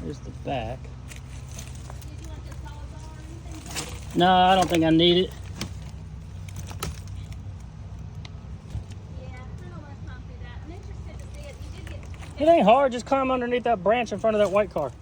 Here's the back. Did you want this solid bar or anything? No, I don't think I need it. Yeah, I don't want to climb through that. I'm interested to see it. You did get It ain't hard. Just climb underneath that branch in front of that white car.